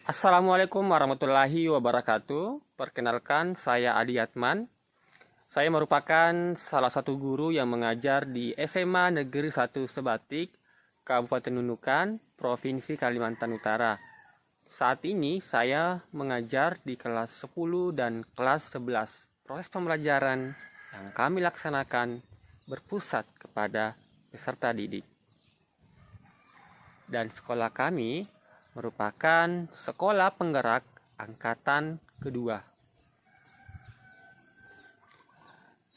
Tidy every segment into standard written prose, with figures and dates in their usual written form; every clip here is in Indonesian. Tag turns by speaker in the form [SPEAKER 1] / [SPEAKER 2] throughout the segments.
[SPEAKER 1] Assalamualaikum warahmatullahi wabarakatuh. Perkenalkan, saya Adi Yatman. Saya merupakan salah satu guru yang mengajar di SMA Negeri 1 Sebatik, Kabupaten Nunukan, Provinsi Kalimantan Utara. Saat ini saya mengajar di kelas 10 dan kelas 11. Proses pembelajaran yang kami laksanakan berpusat kepada peserta didik. Dan sekolah kami merupakan sekolah penggerak angkatan kedua.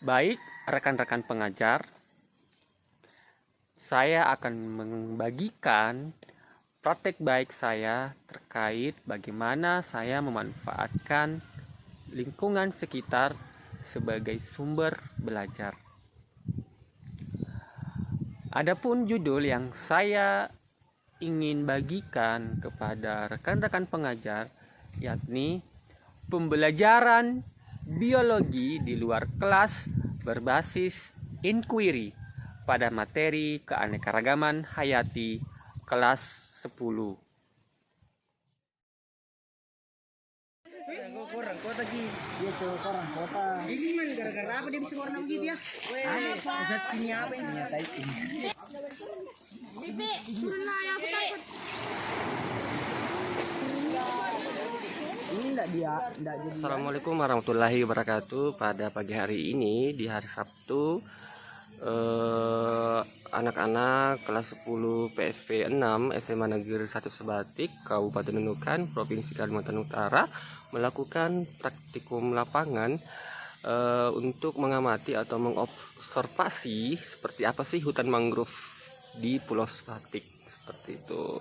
[SPEAKER 1] Baik rekan-rekan pengajar, saya akan membagikan praktek baik saya terkait bagaimana saya memanfaatkan lingkungan sekitar sebagai sumber belajar. Adapun judul yang saya ingin bagikan kepada rekan-rekan pengajar, yakni pembelajaran biologi di luar kelas berbasis inquiry pada materi keanekaragaman hayati kelas 10.
[SPEAKER 2] Orang kota Ji, dia tuh orang kota. Ini man gara-gara apa dia bisa warna begitu ya? Pusat sini apa ini? Nyata itu.
[SPEAKER 3] Bibi, turunlah ya, aku takut.
[SPEAKER 2] Ini enggak jadi.
[SPEAKER 1] Assalamualaikum warahmatullahi wabarakatuh. Pada pagi hari ini di hari Sabtu, anak-anak kelas 10 PSV 6 SMA Negeri 1 Sebatik, Kabupaten Nunukan, Provinsi Kalimantan Utara melakukan praktikum lapangan untuk mengamati atau mengobservasi seperti apa sih hutan mangrove di Pulau Sebatik, seperti itu.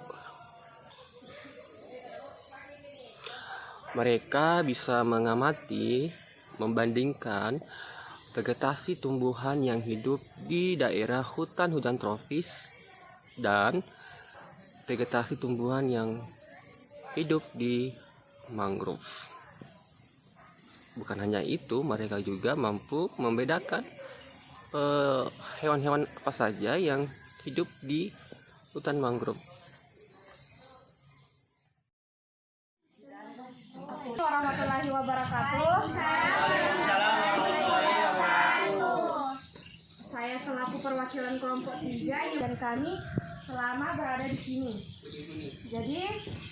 [SPEAKER 1] Mereka bisa mengamati, membandingkan vegetasi tumbuhan yang hidup di daerah hutan-hutan tropis dan vegetasi tumbuhan yang hidup di mangrove. Bukan hanya itu, mereka juga mampu membedakan hewan-hewan apa saja yang hidup di hutan mangrove.
[SPEAKER 3] Warahmatullahi wabarakatuh. Saya selaku perwakilan kelompok 3 dan kami selama berada di sini. Jadi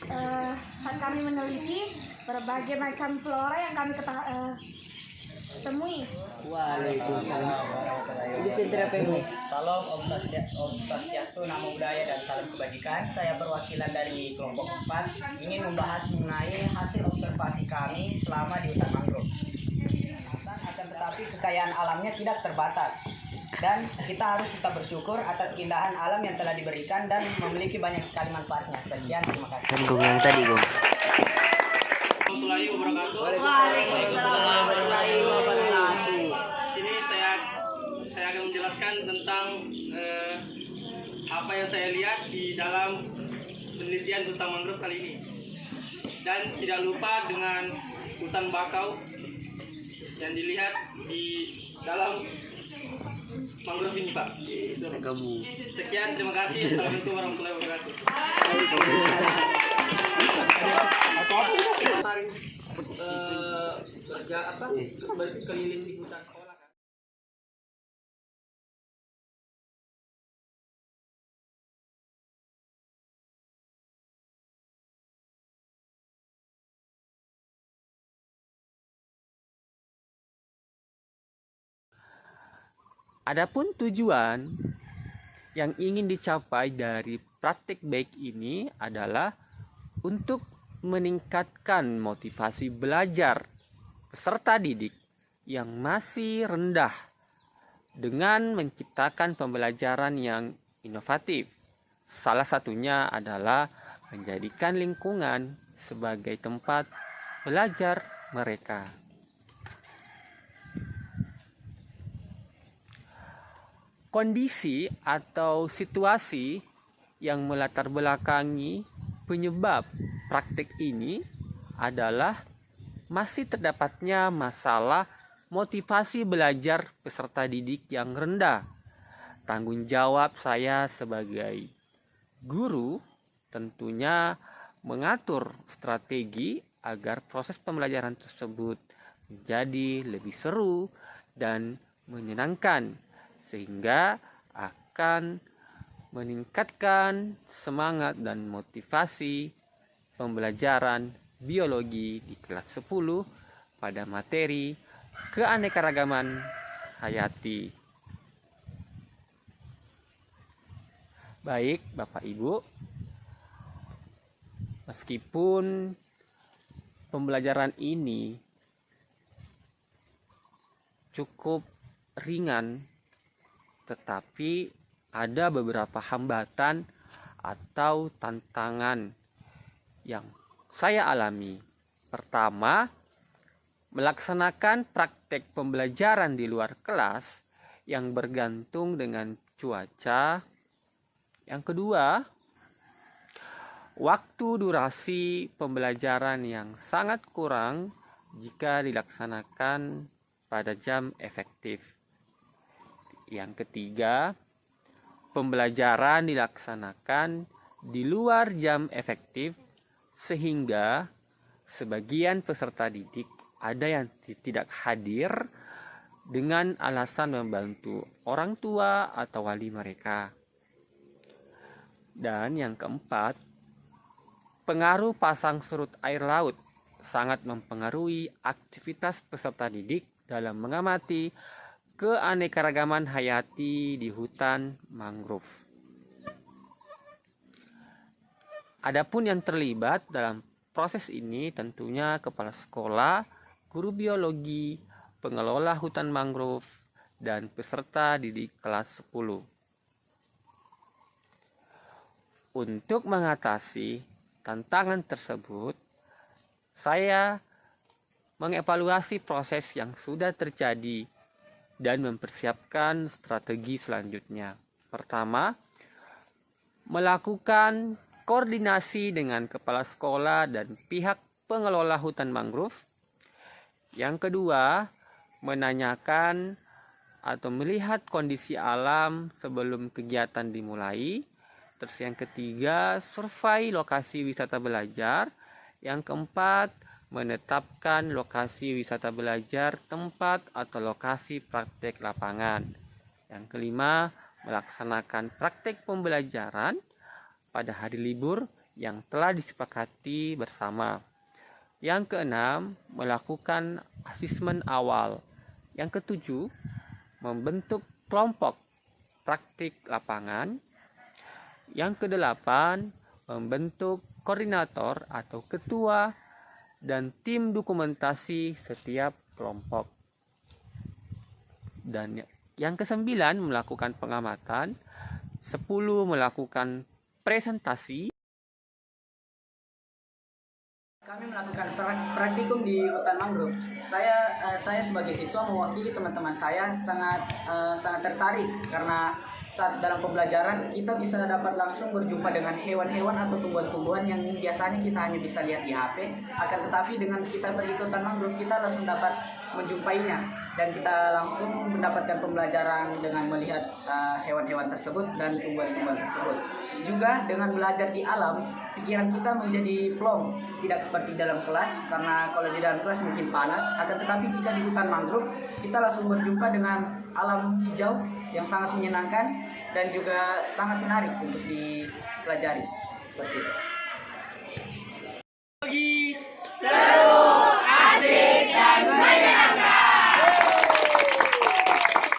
[SPEAKER 3] saat kami meneliti berbagai macam flora yang kami temui.
[SPEAKER 2] Waalaikumsalam. Ini sentra PMI.
[SPEAKER 4] Salam Om Swastiastu, Namo Buddhaya dan salam kebajikan. Saya perwakilan dari kelompok 4 ingin membahas mengenai hasil observasi kami selama di hutan mangrove. Akan tetapi kekayaan alamnya tidak terbatas dan kita harus tetap bersyukur atas keindahan alam yang telah diberikan dan memiliki banyak sekali manfaatnya. Sekian, terima kasih.
[SPEAKER 2] Sambung yang tadi, Gong.
[SPEAKER 5] Warahmatullahi wabarakatuh.
[SPEAKER 4] Waalaikumsalam warahmatullahi wabarakatuh.
[SPEAKER 5] Sini saya akan menjelaskan tentang apa yang saya lihat di dalam penelitian hutan mangrove kali ini. Dan tidak lupa dengan hutan bakau yang dilihat di dalam mangrove ini, Pak. Sekian, terima kasih. Assalamualaikum warahmatullahi wabarakatuh. Berkeliling di hutan sekolah kan.
[SPEAKER 1] Adapun tujuan yang ingin dicapai dari praktik baik ini adalah untuk meningkatkan motivasi belajar peserta didik yang masih rendah dengan menciptakan pembelajaran yang inovatif. Salah satunya adalah menjadikan lingkungan sebagai tempat belajar mereka. Kondisi atau situasi yang melatar belakangi penyebab praktik ini adalah masih terdapatnya masalah motivasi belajar peserta didik yang rendah. Tanggung jawab saya sebagai guru tentunya mengatur strategi agar proses pembelajaran tersebut menjadi lebih seru dan menyenangkan, sehingga akan meningkatkan semangat dan motivasi pembelajaran biologi di kelas 10 pada materi keanekaragaman hayati. Baik, Bapak Ibu, meskipun pembelajaran ini cukup ringan, tetapi ada beberapa hambatan atau tantangan yang saya alami. Pertama, melaksanakan praktek pembelajaran di luar kelas yang bergantung dengan cuaca. Yang kedua, waktu durasi pembelajaran yang sangat kurang jika dilaksanakan pada jam efektif. Yang ketiga, pembelajaran dilaksanakan di luar jam efektif sehingga sebagian peserta didik ada yang tidak hadir dengan alasan membantu orang tua atau wali mereka. Dan yang keempat, pengaruh pasang surut air laut sangat mempengaruhi aktivitas peserta didik dalam mengamati keanekaragaman hayati di hutan mangrove. Adapun yang terlibat dalam proses ini tentunya kepala sekolah, guru biologi, pengelola hutan mangrove, dan peserta didik kelas 10. Untuk mengatasi tantangan tersebut, saya mengevaluasi proses yang sudah terjadi dan mempersiapkan strategi selanjutnya. Pertama, melakukan koordinasi dengan kepala sekolah dan pihak pengelola hutan mangrove. Yang kedua, menanyakan atau melihat kondisi alam sebelum kegiatan dimulai. Terus yang ketiga, survei lokasi wisata belajar. Yang keempat, menetapkan lokasi wisata belajar, tempat atau lokasi praktek lapangan. Yang kelima, melaksanakan praktek pembelajaran pada hari libur yang telah disepakati bersama. Yang keenam, melakukan asesmen awal. Yang ketujuh, membentuk kelompok praktik lapangan. Yang kedelapan, membentuk koordinator atau ketua dan tim dokumentasi setiap kelompok. Dan yang kesembilan, melakukan pengamatan. 10, melakukan presentasi.
[SPEAKER 4] Kami melakukan praktikum di hutan mangrove. Saya sebagai siswa mewakili teman-teman saya sangat tertarik karena saat dalam pembelajaran kita bisa dapat langsung berjumpa dengan hewan-hewan atau tumbuhan-tumbuhan yang biasanya kita hanya bisa lihat di HP. Akan tetapi dengan kita pergi ke hutan mangrove, kita langsung dapat menjumpainya dan kita langsung mendapatkan pembelajaran dengan melihat hewan-hewan tersebut dan tumbuhan-tumbuhan tersebut. Juga dengan belajar di alam, pikiran kita menjadi plong, tidak seperti dalam kelas, karena kalau di dalam kelas mungkin panas. Akan tetapi jika di hutan mangrove, kita langsung berjumpa dengan alam hijau yang sangat menyenangkan dan juga sangat menarik untuk dipelajari. Seperti itu.